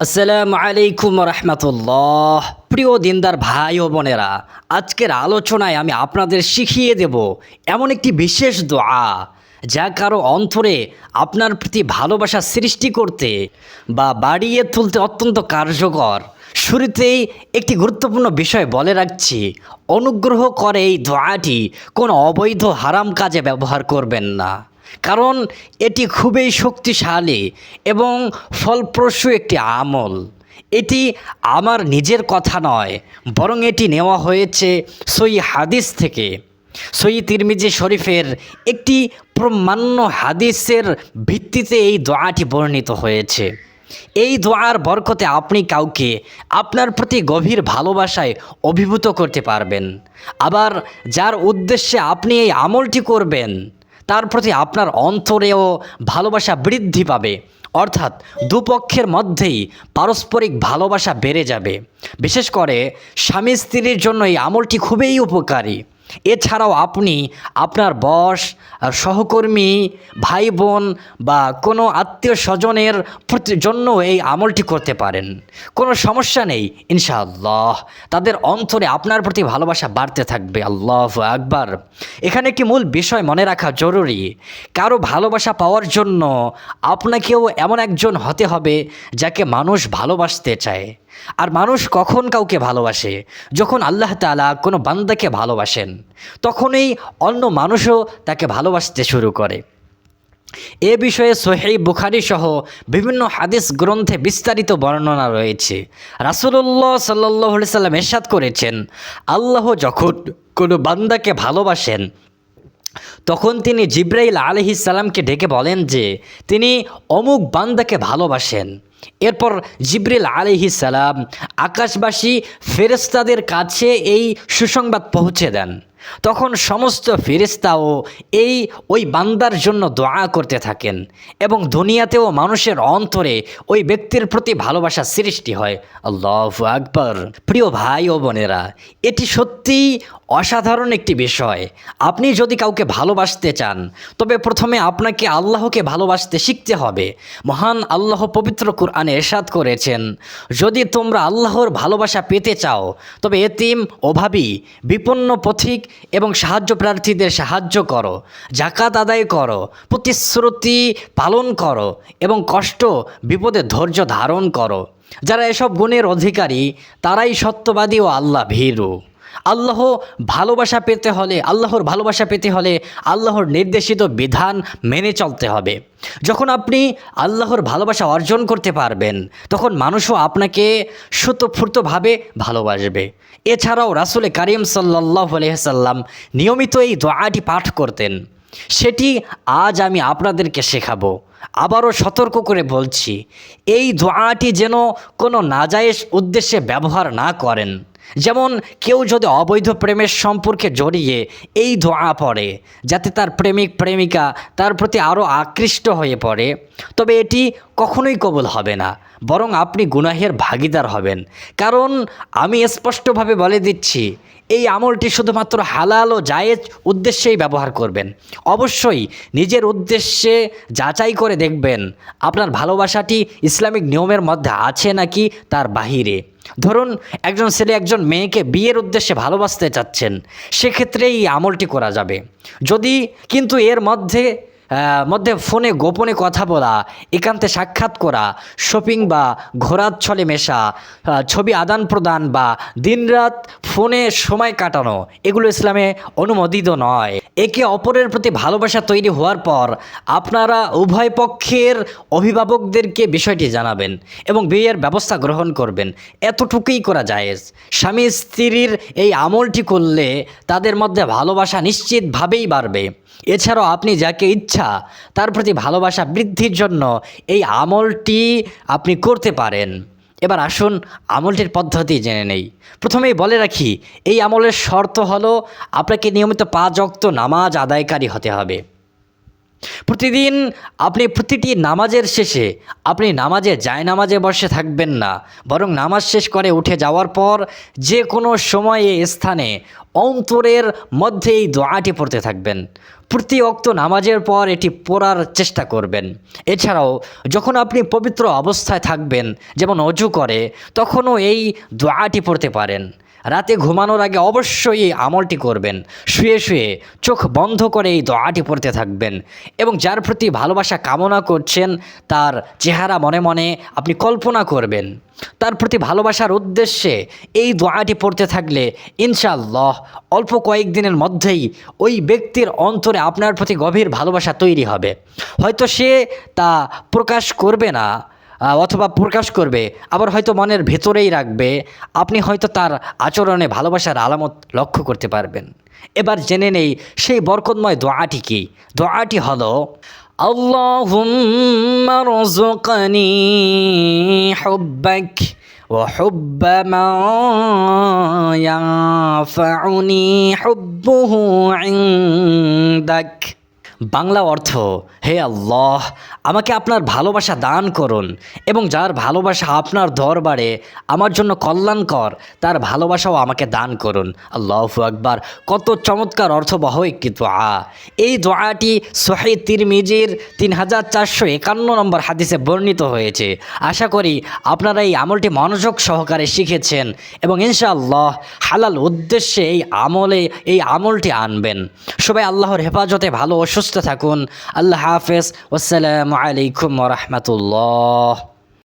আসসালামু আলাইকুম রহমতুল্লাহ। প্রিয় দিনদার ভাই ও বোনেরা, আজকের আলোচনায় আমি আপনাদের শিখিয়ে দেব এমন একটি বিশেষ দোয়া যা কারো অন্তরে আপনার প্রতি ভালোবাসা সৃষ্টি করতে বা বাড়িয়ে তুলতে অত্যন্ত কার্যকর। শুরুতেই একটি গুরুত্বপূর্ণ বিষয় বলে রাখছি, অনুগ্রহ করে এই দোয়াটি কোনো অবৈধ হারাম কাজে ব্যবহার করবেন না, কারণ এটি খুবই শক্তিশালী এবং ফলপ্রসূ একটি আমল। এটি আমার নিজের কথা নয়, বরং এটি নেওয়া হয়েছে সহিহ হাদিস থেকে। সহিহ তিরমিজি শরীফের একটি প্রমাণ্য হাদিসের ভিত্তিতে এই দোয়াটি বর্ণিত হয়েছে। এই দোয়ার বরকতে আপনি কাউকে আপনার প্রতি গভীর ভালোবাসায় অভিভূত করতে পারবেন। আবার যার উদ্দেশ্যে আপনি এই আমলটি করবেন তার প্রতি আপনার অন্তরেও ভালোবাসা বৃদ্ধি পাবে, অর্থাৎ দুপক্ষের মধ্যেই পারস্পরিক ভালোবাসা বেড়ে যাবে। বিশেষ করে স্বামী স্ত্রীর জন্য এই আমলটি খুবই উপকারী। এছাড়াও আপনি আপনার বস, সহকর্মী, ভাই বোন বা কোনো আত্মীয় স্বজনের জন্য এই আমলটি করতে পারেন। কোনো সমস্যা নেই, ইনশাআল্লাহ তাদের অন্তরে আপনার প্রতি ভালোবাসা বাড়তে থাকবে। আল্লাহু আকবার। এখানে একটি মূল বিষয় মনে রাখা জরুরি, কারো ভালোবাসা পাওয়ার জন্য আপনাকেও এমন একজন হতে হবে যাকে মানুষ ভালোবাসতে চায়। আর মানুষ কখন কাউকে ভালোবাসে? যখন আল্লাহ তাআলা কোনো বান্দাকে ভালোবাসেন, তখনই অন্য মানুষও তাকে ভালোবাসতে শুরু করে। এ বিষয়ে সহিহ বুখারী সহ বিভিন্ন হাদিস গ্রন্থে বিস্তারিত বর্ণনা রয়েছে। রাসূলুল্লাহ সাল্লাল্লাহু আলাইহি সাল্লাম ইরশাদ করেছেন, আল্লাহ যখন কোনো বান্দাকে ভালোবাসেন তখন তিনি জিবরাইল আলাইহিস সালামকে ডেকে বলেন যে তিনি অমুক বান্দাকে ভালোবাসেন। এরপর জিবরিল আলাইহিস সালাম আকাশবাসী ফেরেশতাদের কাছে এই সুসংবাদ পৌঁছে দেন। তখন সমস্ত ফেরেশতাও ওই বান্দার জন্য দোয়া করতে থাকেন এবং দুনিয়াতেও মানুষের অন্তরে ওই ব্যক্তির প্রতি ভালোবাসা সৃষ্টি হয়। আল্লাহু আকবার। প্রিয় ভাই ও বোনেরা, এটি সত্যিই অসাধারণ একটি বিষয়। আপনি যদি কাউকে ভালোবাসতে চান, তবে প্রথমে আপনাকে আল্লাহকে ভালোবাসতে শিখতে হবে। মহান আল্লাহ পবিত্র কুরআনে ইরশাদ করেছেন, যদি তোমরা আল্লাহর ভালোবাসা পেতে চাও তবে এতিম, অভাবী, বিপন্ন পথিক এবং সাহায্য প্রার্থীদের সাহায্য করো, যাকাত আদায় করো, প্রতিশ্রুতি পালন করো এবং কষ্ট বিপদে ধৈর্য ধারণ করো। যারা এসব গুণের অধিকারী তারাই সত্যবাদী ও আল্লাহ ভীরু। আল্লাহর ভালোবাসা পেতে হলে আল্লাহর নির্দেশিত বিধান মেনে চলতে হবে। যখন আপনি আল্লাহর ভালোবাসা অর্জন করতে পারবেন, তখন মানুষও আপনাকে স্বতঃস্ফূর্তভাবে ভালোবাসবে। এছাড়াও রাসূল কারীম সাল্লাল্লাহু আলাইহি সাল্লাম নিয়মিত এই দোয়াটি পাঠ করতেন। সেটি আজ আমি আপনাদেরকে শেখাবো। আবারও সতর্ক করে বলছি, এই দোয়াটি যেন কোনো নাজায়েজ উদ্দেশ্যে ব্যবহার না করেন। যেমন কেউ যদি অবৈধ প্রেমের সম্পর্কে জড়িয়ে এই দোয়া পড়ে যাতে তার প্রেমিক প্রেমিকা তার প্রতি আরও আকৃষ্ট হয়ে পড়ে, তবে এটি কখনোই কবুল হবে না, বরং আপনি গুনাহের ভাগীদার হবেন। কারণ আমি স্পষ্টভাবে বলে দিচ্ছি, এই আমলটি শুধুমাত্র হালাল ও জায়েজ উদ্দেশ্যেই ব্যবহার করবেন। অবশ্যই নিজের উদ্দেশ্যে যাচাই করে দেখবেন আপনার ভালোবাসাটি ইসলামিক নিয়মের মধ্যে আছে নাকি তার বাহিরে। ধরুন একজন ছেলে একজন মেয়েকে বিয়ের উদ্দেশ্যে ভালোবাসতে চাচ্ছেন, সেক্ষেত্রে এই আমলটি করা যাবে। যদি কিন্তু এর মধ্যে ফোনে গোপনে কথা বলা, একান্তে সাক্ষাৎ করা, শপিং বা ঘোরার ছলে মেশা, ছবি আদান প্রদান বা দিনরাত ফোনে সময় কাটানো, এগুলো ইসলামে অনুমোদিত নয়। একে অপরের প্রতি ভালোবাসা তৈরি হওয়ার পর আপনারা উভয় পক্ষের অভিভাবকদেরকে বিষয়টি জানাবেন এবং বিয়ের ব্যবস্থা গ্রহণ করবেন। এতটুকুই করা জায়েজ। স্বামী স্ত্রীর এই আমলটি করলে তাদের মধ্যে ভালোবাসা নিশ্চিতভাবেই বাড়বে। এছাড়াও আপনি যাকে ইচ্ছা তার প্রতি ভালোবাসা বৃদ্ধির জন্য এই আমলটি আপনি করতে পারেন। এবার আসুন আমলটির পদ্ধতি জেনে নেই। প্রথমেই বলে রাখি, এই আমলের শর্ত হলো আপনাকে নিয়মিত 5 ওয়াক্ত নামাজ আদায়কারী হতে হবে। প্রতিদিন আপনি প্রতিটি নামাজের শেষে আপনি জায়নামাজে বসে থাকবেন না, বরং নামাজ শেষ করে উঠে যাওয়ার পর যে কোনো সময়ে স্থানে অন্তরের মধ্যে এই দোয়াটি পড়তে থাকবেন। প্রতি ওয়াক্ত নামাজের পর এটি পড়ার চেষ্টা করবেন। এছাড়াও যখন আপনি পবিত্র অবস্থায় থাকবেন, যেমন অজু করে, তখনও এই দোয়াটি পড়তে পারেন। রাতে ঘুমানোর আগে অবশ্যই এই আমলটি করবেন। শুয়ে শুয়ে চোখ বন্ধ করে এই দোয়াটি পড়তে থাকবেন এবং যার প্রতি ভালোবাসা কামনা করছেন তার চেহারা মনে মনে আপনি কল্পনা করবেন। তার প্রতি ভালোবাসার উদ্দেশ্যে এই দোয়াটি পড়তে থাকলে ইনশাআল্লাহ অল্প কয়েকদিনের মধ্যেই ওই ব্যক্তির অন্তরে আপনার প্রতি গভীর ভালোবাসা তৈরি হবে। হয়তো সে তা প্রকাশ করবে না, অথবা প্রকাশ করবে, আবার হয়তো মনের ভেতরেই রাখবে। আপনি হয়তো তার আচরণে ভালোবাসার আলামত লক্ষ্য করতে পারবেন। এবার জেনে নেই সেই বরকতময় দোয়াটি কি। দোয়াটি হলো, আল্লাহুম্মা রযুকনি হুব্বাক ওয়া হুব্বা মান ইয়ানফাউনি হুব্বুহু ইনদাক। বাংলা অর্থ, হে আল্লাহ, আমাকে আপনার ভালোবাসা দান করুন এবং যার ভালোবাসা আপনার দরবারে আমার জন্য কল্যাণকর তার ভালোবাসাও আমাকে দান করুন। আল্লাহু আকবার। কত চমৎকার অর্থবহ একটি দোয়া। এই দোয়াটি সহিহ তিরমিজির 3451 নম্বর হাদিসে বর্ণিত হয়েছে। আশা করি আপনারা এই আমলটি মনোযোগ সহকারে শিখেছেন এবং ইনশাআল্লাহ হালাল উদ্দেশ্যে এই আমলটি আনবেন। সবাই আল্লাহর হেফাজতে ভালো ও সুস্থ থাকুন। আল্লাহ হাফেজ। আসসালামু আলাইকুম ওয়া রাহমাতুল্লাহ।